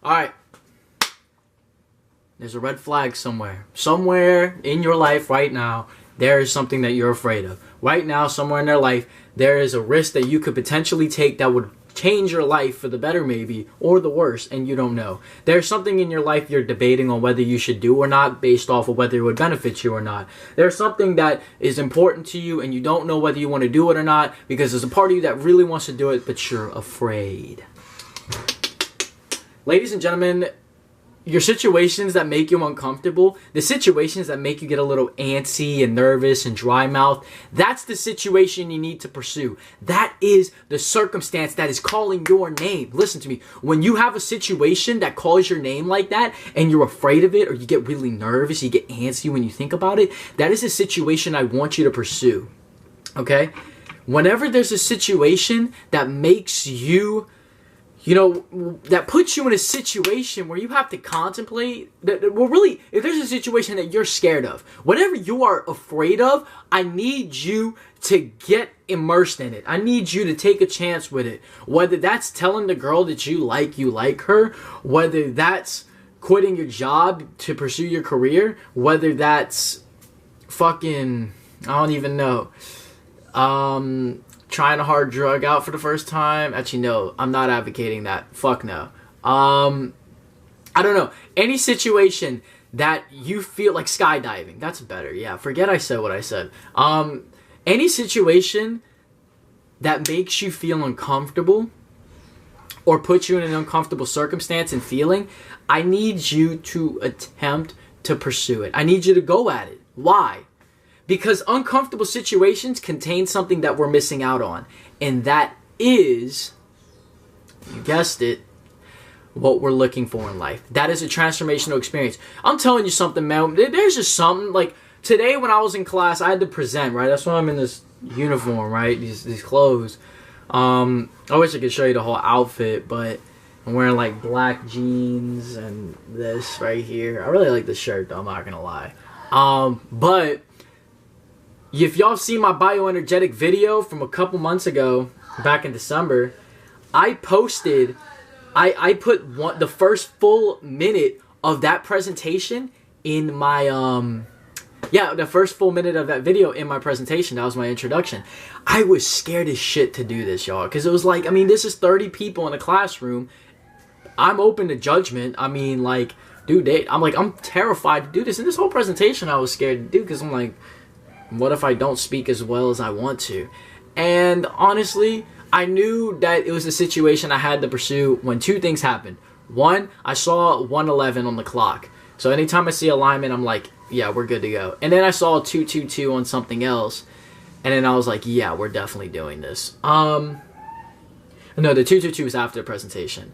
Alright. There's a red flag somewhere. Somewhere in your life right now, there is something that you're afraid of. Right now, somewhere in their life, there is a risk that you could potentially take that would change your life for the better maybe, or the worse, and you don't know. There's something in your life you're debating on whether you should do or not based off of whether it would benefit you or not. There's something that is important to you and you don't know whether you want to do it or not because there's a part of you that really wants to do it, but you're afraid. Ladies and gentlemen, your situations that make you uncomfortable, the situations that make you get a little antsy and nervous and dry mouth, that's the situation you need to pursue. That is the circumstance that is calling your name. Listen to me. When you have a situation that calls your name like that and you're afraid of it or you get really nervous, you get antsy when you think about it, that is a situation I want you to pursue. Okay? Whenever there's a situation that makes you that puts you in a situation where you have to contemplate well, really, if there's a situation that you're scared of, whatever you are afraid of, I need you to get immersed in it. I need you to take a chance with it. Whether that's telling the girl that you like her, whether that's quitting your job to pursue your career, whether that's fucking, I don't even know, trying a hard drug out for the first time. Actually, no, I'm not advocating that. Fuck no. I don't know. Any situation that you feel like skydiving. That's better. Yeah, forget I said what I said. Any situation that makes you feel uncomfortable or puts you in an uncomfortable circumstance and feeling, I need you to attempt to pursue it. I need you to go at it. Why? Because uncomfortable situations contain something that we're missing out on. And that is, you guessed it, what we're looking for in life. That is a transformational experience. I'm telling you something, man. There's just something, like, today when I was in class, I had to present, right? That's why I'm in this uniform, right? These clothes. I wish I could show you the whole outfit, but I'm wearing, like, black jeans and this right here. I really like this shirt, though. I'm not going to lie. But if y'all see my bioenergetic video from a couple months ago, back in December, I posted, I put the first full minute of that presentation in my, the first full minute of that video in my presentation. That was my introduction. I was scared as shit to do this, y'all, because it was like, I mean, this is 30 people in a classroom. I'm open to judgment. I mean, like, dude, I'm terrified to do this. And this whole presentation I was scared to do because I'm like, what if I don't speak as well as I want to? And honestly, I knew that it was a situation I had to pursue when two things happened. One, I saw 1:11 on the clock. So anytime I see alignment, I'm like, yeah, we're good to go. And then I saw 2:22 on something else. And then I was like, yeah, we're definitely doing this. No, the 2:22 was after the presentation.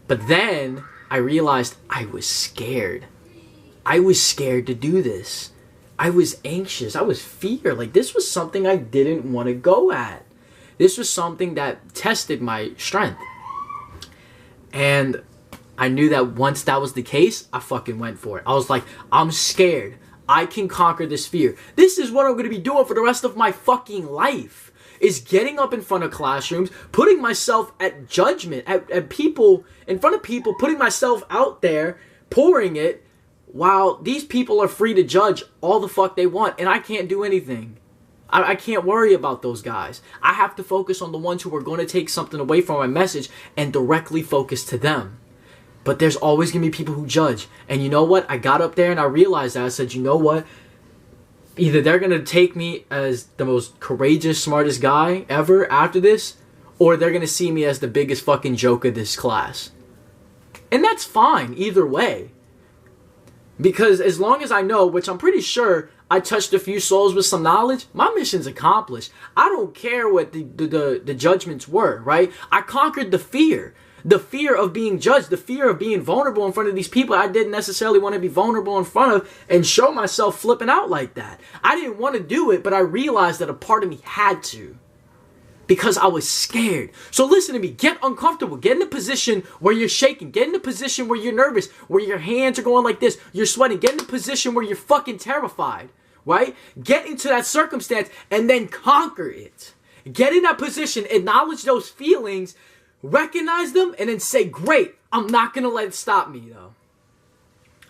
But then I realized I was scared. I was scared to do this. I was anxious. I was fear. Like, this was something I didn't want to go at. This was something that tested my strength. And I knew that once that was the case, I fucking went for it. I was like, I'm scared. I can conquer this fear. This is what I'm going to be doing for the rest of my fucking life. Is getting up in front of classrooms, putting myself at judgment, at people, in front of people, putting myself out there, pouring it, while these people are free to judge all the fuck they want, and I can't do anything. I can't worry about those guys. I have to focus on the ones who are going to take something away from my message and directly focus to them. But there's always going to be people who judge. And you know what? I got up there and I realized that. I said, you know what? Either they're going to take me as the most courageous, smartest guy ever after this, or they're going to see me as the biggest fucking joke of this class. And that's fine either way. Because as long as I know, which I'm pretty sure I touched a few souls with some knowledge, my mission's accomplished. I don't care what the judgments were, right? I conquered the fear. The fear of being judged, the fear of being vulnerable in front of these people I didn't necessarily want to be vulnerable in front of and show myself flipping out like that. I didn't want to do it, but I realized that a part of me had to. Because I was scared. So listen to me. Get uncomfortable. Get in a position where you're shaking. Get in a position where you're nervous. Where your hands are going like this. You're sweating. Get in a position where you're fucking terrified. Right? Get into that circumstance and then conquer it. Get in that position. Acknowledge those feelings. recognize them, and then say, great, I'm not going to let it stop me, though.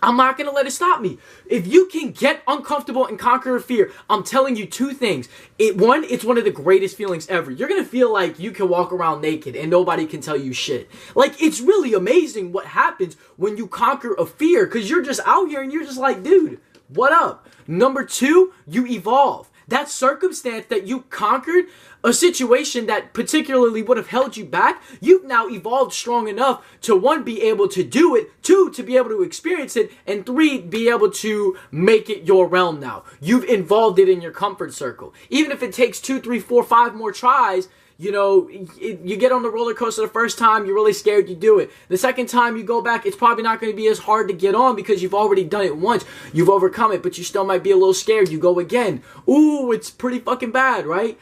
I'm not going to let it stop me. If you can get uncomfortable and conquer fear, I'm telling you two things. One, it's one of the greatest feelings ever. You're going to feel like you can walk around naked and nobody can tell you shit. Like, it's really amazing what happens when you conquer a fear, because you're just out here and you're just like, dude, what up? Number two, you evolve. That circumstance that you conquered, a situation that particularly would have held you back, you've now evolved strong enough to, one, be able to do it, two, to be able to experience it, and three, be able to make it your realm now. You've involved it in your comfort circle. Even if it takes 2, 3, 4, 5 more tries, you know, you get on the roller coaster the first time, you're really scared, you do it. The second time you go back, it's probably not going to be as hard to get on because you've already done it once. You've overcome it, but you still might be a little scared. You go again. Ooh, it's pretty fucking bad, right?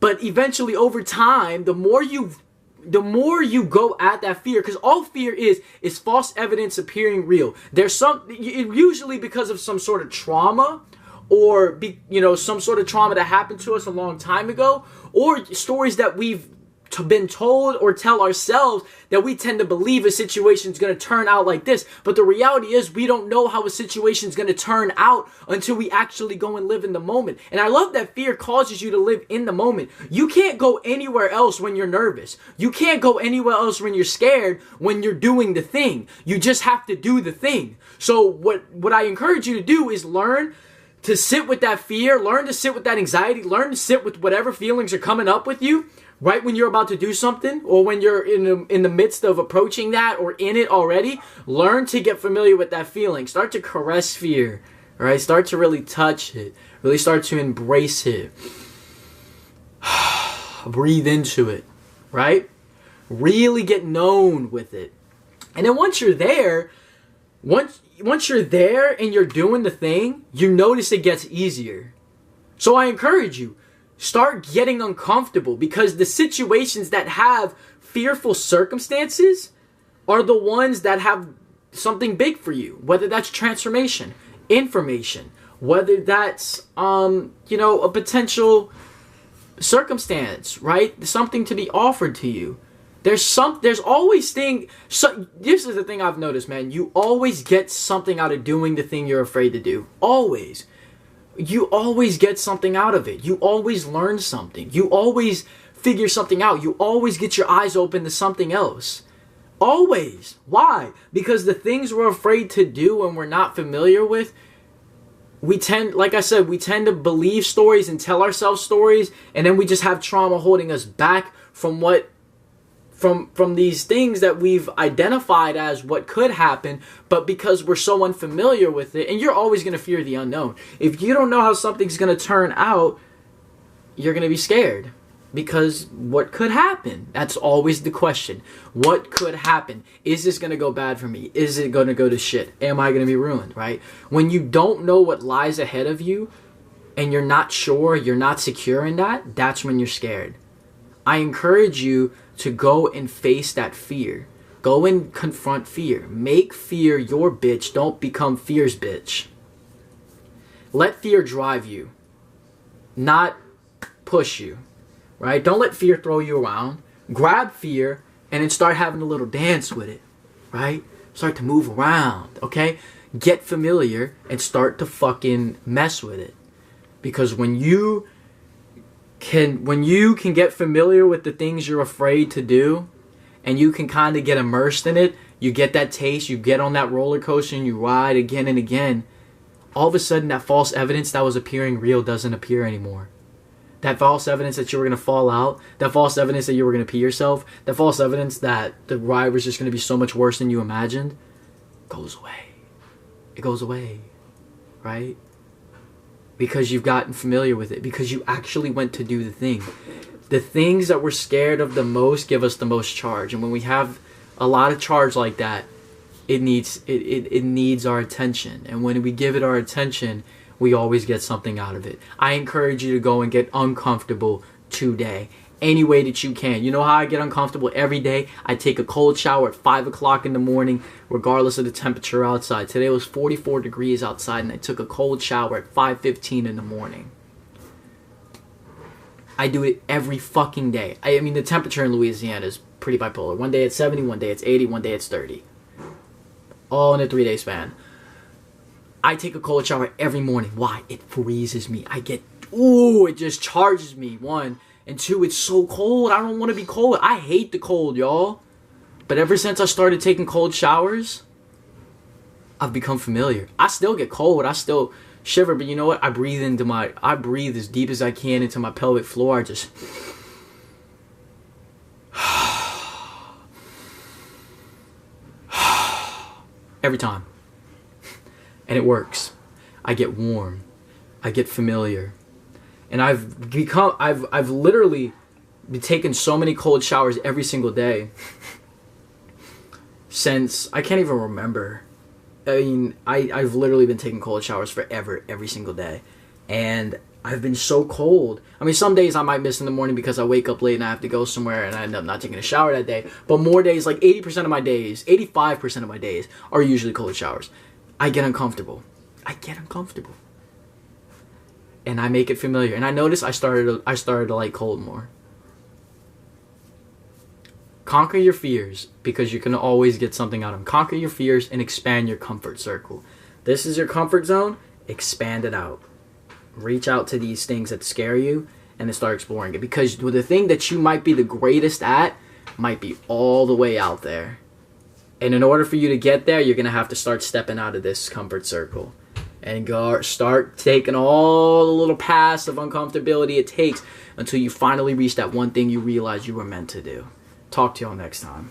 But eventually, over time, the more you go at that fear, because all fear is false evidence appearing real. There's usually because of some sort of trauma, or some sort of trauma that happened to us a long time ago, or stories that we've been told or tell ourselves that we tend to believe a situation is going to turn out like this. But the reality is we don't know how a situation is going to turn out until we actually go and live in the moment. And I love that fear causes you to live in the moment. You can't go anywhere else when you're nervous. You can't go anywhere else when you're scared, when you're doing the thing. You just have to do the thing. So what I encourage you to do is learn to sit with that fear, learn to sit with that anxiety, learn to sit with whatever feelings are coming up with you right when you're about to do something, or when you're in the midst of approaching that, or in it already. Learn to get familiar with that feeling. Start to caress fear, all right? Start to really touch it. Really start to embrace it. Breathe into it, right? Really get known with it. And then once you're there, once you're there and you're doing the thing, you notice it gets easier. So I encourage you, start getting uncomfortable, because the situations that have fearful circumstances are the ones that have something big for you. Whether that's transformation, information, whether that's a potential circumstance, right? Something to be offered to you. There's always thing. So this is the thing I've noticed, man. You always get something out of doing the thing you're afraid to do. Always. You always get something out of it. You always learn something. You always figure something out. You always get your eyes open to something else. Always. Why? Because the things we're afraid to do and we're not familiar with, like I said, we tend to believe stories and tell ourselves stories, and then we just have trauma holding us back from these things that we've identified as what could happen. But because we're so unfamiliar with it, and you're always going to fear the unknown. If you don't know how something's going to turn out, you're going to be scared. Because what could happen? That's always the question. What could happen? Is this going to go bad for me? Is it going to go to shit? Am I going to be ruined, right? When you don't know what lies ahead of you, and you're not sure, you're not secure in that, that's when you're scared. I encourage you to go and face that fear. Go and confront fear. Make fear your bitch. Don't become fear's bitch. Let fear drive you, not push you, right? Don't let fear throw you around. Grab fear and then start having a little dance with it, right? Start to move around, okay? Get familiar and start to fucking mess with it. Because when you can get familiar with the things you're afraid to do, and you can kind of get immersed in it, you get that taste, you get on that roller coaster and you ride again and again, all of a sudden that false evidence that was appearing real doesn't appear anymore. That false evidence that you were going to fall out, that false evidence that you were going to pee yourself, that false evidence that the ride was just going to be so much worse than you imagined, goes away. It goes away, right? Because you've gotten familiar with it. Because you actually went to do the thing. The things that we're scared of the most give us the most charge. And when we have a lot of charge like that, it needs our attention. And when we give it our attention, we always get something out of it. I encourage you to go and get uncomfortable today. Any way that you can. You know how I get uncomfortable every day? I take a cold shower at 5 o'clock in the morning, regardless of the temperature outside. Today was 44 degrees outside, and I took a cold shower at 5:15 in the morning. I do it every fucking day. I mean, the temperature in Louisiana is pretty bipolar. One day it's 70, one day it's 80, one day it's 30. All in a 3-day span. I take a cold shower every morning. Why? It freezes me. It just charges me, 1. And 2, it's so cold. I don't want to be cold. I hate the cold, y'all. But ever since I started taking cold showers, I've become familiar. I still get cold. I still shiver. But you know what? I breathe as deep as I can into my pelvic floor. I just... every time. And it works. I get warm. I get familiar. And I've literally been taking so many cold showers every single day since I can't even remember. I mean, I've literally been taking cold showers forever, every single day. And I've been so cold. I mean, some days I might miss in the morning because I wake up late and I have to go somewhere and I end up not taking a shower that day. But more days, like 80% of my days, 85% of my days are usually cold showers. I get uncomfortable. And I make it familiar. And I noticed I started to like cold more. Conquer your fears, because you can always get something out of them. Conquer your fears and expand your comfort circle. This is your comfort zone. Expand it out. Reach out to these things that scare you and then start exploring it. Because the thing that you might be the greatest at might be all the way out there. And in order for you to get there, you're going to have to start stepping out of this comfort circle. And start taking all the little paths of uncomfortability it takes until you finally reach that one thing you realize you were meant to do. Talk to y'all next time.